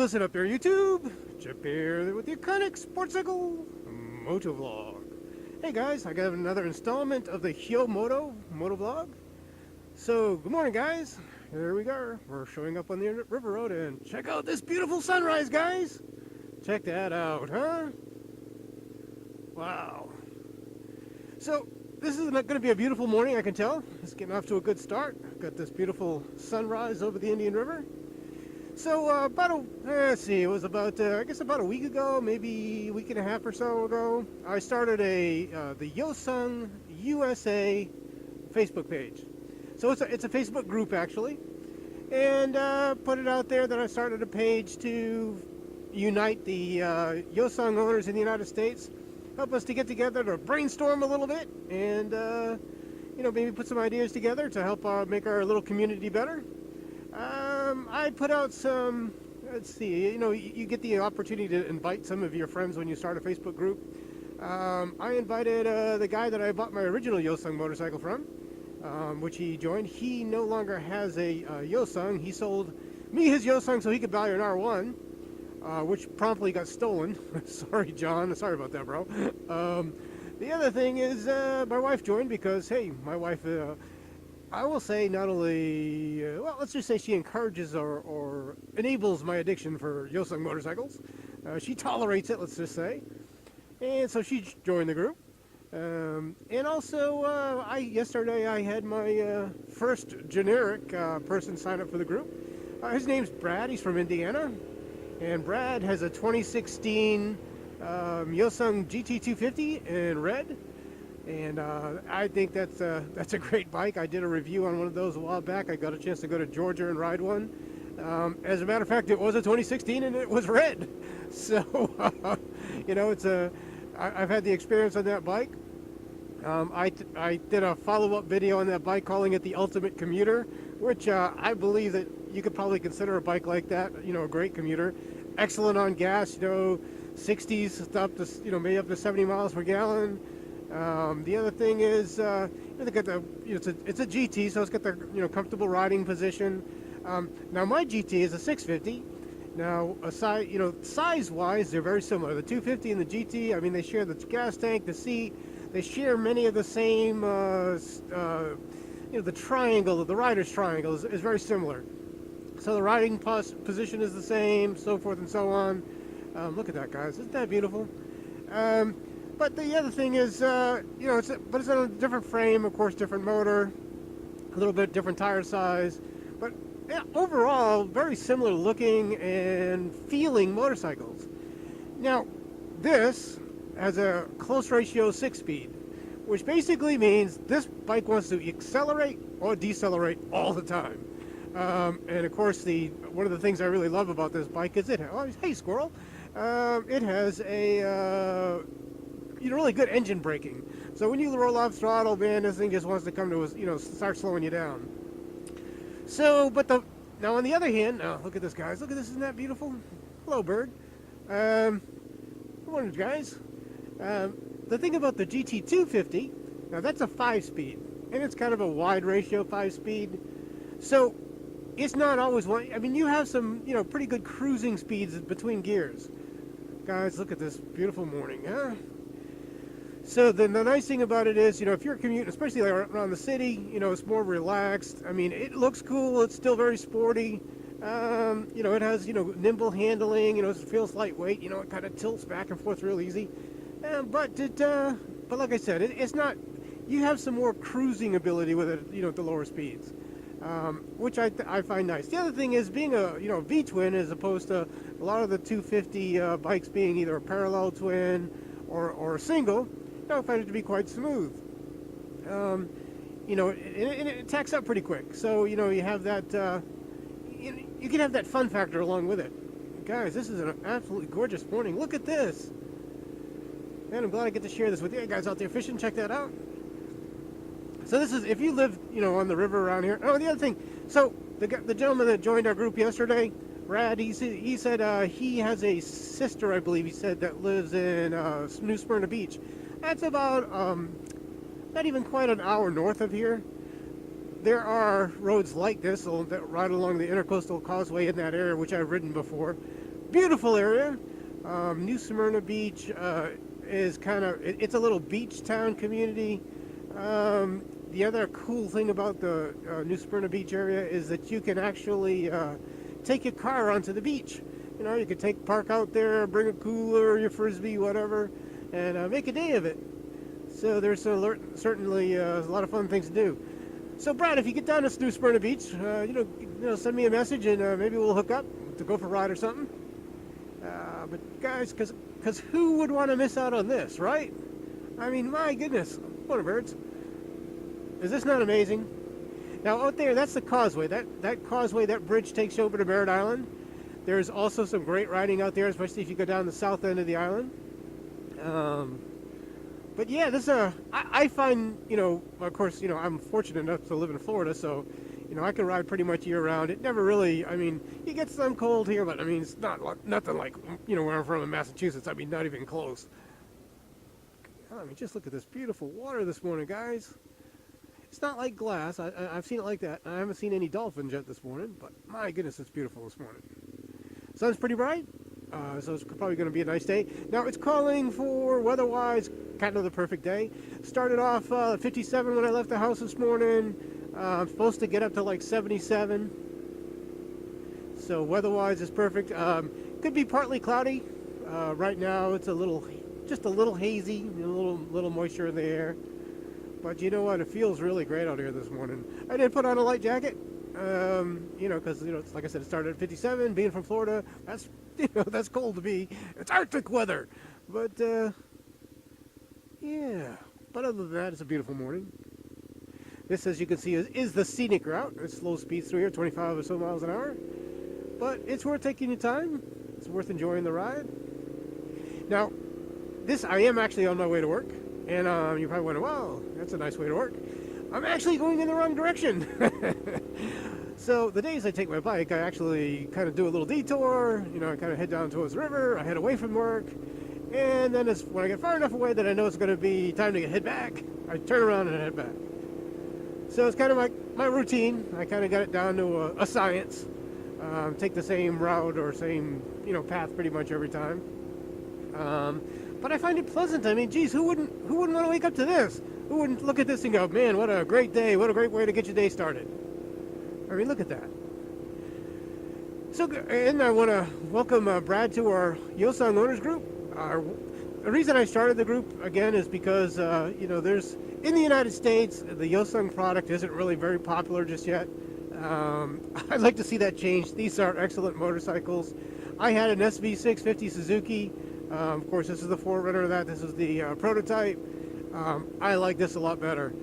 listen up there, YouTube. Chip here with the iconic Sportcycle Motovlog. Hey guys, I got another installment of the HyoMoto Motovlog. So, good morning guys. Here we go. We're showing up on the river road and check out this beautiful sunrise, guys. Check that out, huh? Wow. So, this is going to be a beautiful morning, I can tell. It's getting off to a good start. Got this beautiful sunrise over the Indian River. So it was about I guess about a week ago, maybe a week and a half or so ago, I started the Hyosung USA Facebook page. So it's a Facebook group actually, and put it out there that I started a page to unite the Hyosung owners in the United States, help us to get together to brainstorm a little bit, and maybe put some ideas together to help make our little community better. I put out some, let's see, you get the opportunity to invite some of your friends when you start a Facebook group. I invited the guy that I bought my original Hyosung motorcycle from, which he joined. He no longer has a Hyosung. He sold me his Hyosung so he could buy an R1, which promptly got stolen. Sorry, John. Sorry about that, bro. The other thing is my wife joined because, hey, my wife... I will say not only, well, let's just say she encourages or enables my addiction for Hyosung motorcycles. She tolerates it, let's just say. And so she joined the group. And also, yesterday I had my first generic person sign up for the group. His name's Brad. He's from Indiana. And Brad has a 2016 Hyosung GT250 in red. And I think that's a great bike. I did a review on one of those a while back. I got a chance to go to Georgia and ride one. As a matter of fact, it was a 2016 and it was red. So, I've had the experience on that bike. I did a follow-up video on that bike calling it the ultimate commuter, which I believe that you could probably consider a bike like that, a great commuter. Excellent on gas, 60s up to, maybe up to 70 miles per gallon. The other thing is, it's a GT, so it's got the comfortable riding position. Now my GT is a 650. Now size-wise, they're very similar. The 250 and the GT, I mean, they share the gas tank, the seat. They share many of the same. The triangle, the rider's triangle, is very similar. So the riding position is the same, so forth and so on. Look at that, guys! Isn't that beautiful? But the other thing is, it's on a different frame, of course, different motor, a little bit different tire size, but yeah, overall, very similar looking and feeling motorcycles. Now, this has a close ratio 6-speed, which basically means this bike wants to accelerate or decelerate all the time. And of course, one of the things I really love about this bike is hey, Squirrel, it has a really good engine braking. So when you roll off throttle, man, this thing just wants to come to start slowing you down. So, now on the other hand, look at this, guys. Look at this, isn't that beautiful? Hello, bird. Good morning, guys. The thing about the GT250, now that's a 5-speed, and it's kind of a wide ratio 5-speed. So it's not always one. I mean, you have some, pretty good cruising speeds between gears. Guys, look at this beautiful morning, huh? So the nice thing about it is, if you're commuting, especially around the city, it's more relaxed. I mean, it looks cool. It's still very sporty. It has, nimble handling. It feels lightweight. It kind of tilts back and forth real easy. But like I said, it's not. You have some more cruising ability with it, at the lower speeds, which I find nice. The other thing is being a VTwin as opposed to a lot of the 250 bikes being either a parallel twin or a single. I find it to be quite smooth. It tacks up pretty quick. So, you have that, you can have that fun factor along with it. Guys, this is an absolutely gorgeous morning. Look at this. Man, I'm glad I get to share this with you guys out there fishing. Check that out. So this is, if you live, on the river around here. Oh, the other thing. So the gentleman that joined our group yesterday, Brad, he said he has a sister, I believe he said, that lives in New Smyrna Beach. That's about not even quite an hour north of here. There are roads like this that ride along the Intercoastal Causeway in that area, which I've ridden before. Beautiful area. New Smyrna Beach is kind of, it's a little beach town community. The other cool thing about the New Smyrna Beach area is that you can actually take your car onto the beach. You know, you can park out there, bring a cooler, your frisbee, whatever, and make a day of it. So there's certainly a lot of fun things to do. So Brad, if you get down to New Smyrna Beach, you know, send me a message and maybe we'll hook up to go for a ride or something. But guys, because who would want to miss out on this, right? I mean, my goodness, what a birds. Is this not amazing? Now out there, that's the causeway. That causeway, that bridge takes you over to Merritt Island. There's also some great riding out there, especially if you go down the south end of the island. But yeah, this I find, you know, of course, you know, I'm fortunate enough to live in Florida, so, you know, I can ride pretty much year round. It never really, I mean, you get some cold here, but I mean, it's nothing like, you know, where I'm from in Massachusetts. I mean, not even close. I mean, just look at this beautiful water this morning, guys. It's not like glass. I've seen it like that. I haven't seen any dolphins yet this morning, but my goodness, it's beautiful this morning. Sun's pretty bright, so it's probably going to be a nice day. Now, it's calling for, weather-wise, kind of the perfect day. Started off 57 when I left the house this morning. I'm supposed to get up to like 77. So weather-wise, it's perfect. Could be partly cloudy. Right now, it's just a little hazy, a little moisture in the air. But you know what? It feels really great out here this morning. I did put on a light jacket, you know, because, you know, like I said, it started at 57. Being from Florida, that's, you know, that's cold to be. It's Arctic weather. But, yeah. But other than that, it's a beautiful morning. This, as you can see, is the Scenic Route. It's slow speeds through here, 25 or so miles an hour. But it's worth taking your time. It's worth enjoying the ride. Now, I am actually on my way to work. And you're probably wondering, wow, that's a nice way to work. I'm actually going in the wrong direction. So the days I take my bike, I actually kind of do a little detour. You know, I kind of head down towards the river. I head away from work. And then when I get far enough away that I know it's going to be time to head back, I turn around and head back. So it's kind of like my routine. I kind of got it down to a science. Take the same route or same, you know, path pretty much every time. But I find it pleasant. I mean, geez, who wouldn't want to wake up to this? Who wouldn't look at this and go, man, what a great day. What a great way to get your day started. I mean, look at that. So, and I want to welcome Brad to our Hyosung owners group. The reason I started the group, again, is because, you know, in the United States, the Hyosung product isn't really very popular just yet. I'd like to see that change. These are excellent motorcycles. I had an SV650 Suzuki. Of course, this is the forerunner of that. This is the prototype. I like this a lot better.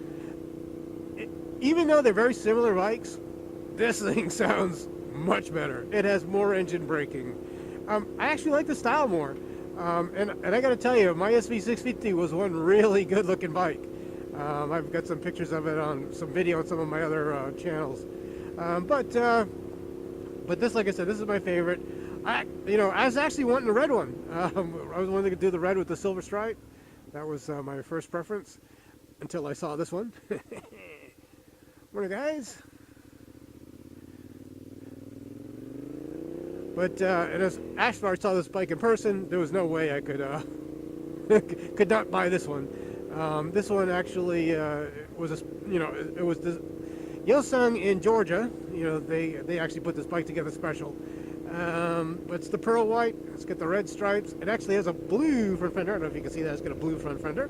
Even though they're very similar bikes, this thing sounds much better. It has more engine braking. I actually like the style more. And I got to tell you, my SV650 was one really good-looking bike. I've got some pictures of it on some video on some of my other channels. But this, like I said, this is my favorite. I was actually wanting the red one. I was wanting to do the red with the silver stripe. That was my first preference until I saw this one. Morning, guys. But and after I saw this bike in person, there was no way I could not buy this one. This one actually was it was the Hyosung in Georgia. You know, they actually put this bike together special. It's the pearl white. It's got the red stripes. It actually has a blue front fender. I don't know if you can see that. It's got a blue front fender,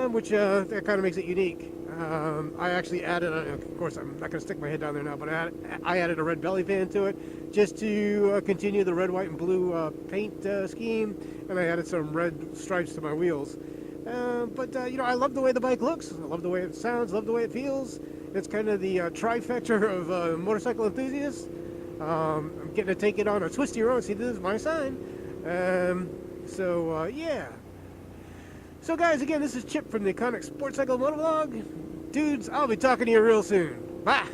which that kind of makes it unique. I actually added, of course, I'm not going to stick my head down there now, but I added a red belly fan to it just to continue the red, white, and blue paint scheme, and I added some red stripes to my wheels. You know, I love the way the bike looks. I love the way it sounds. I love the way it feels. It's kind of the trifecta of motorcycle enthusiasts. I'm getting to take it on a twisty road. See, this is my sign. Yeah. So, guys, again, this is Chip from the Iconic Sports Cycle Motovlog. Dudes, I'll be talking to you real soon. Bye.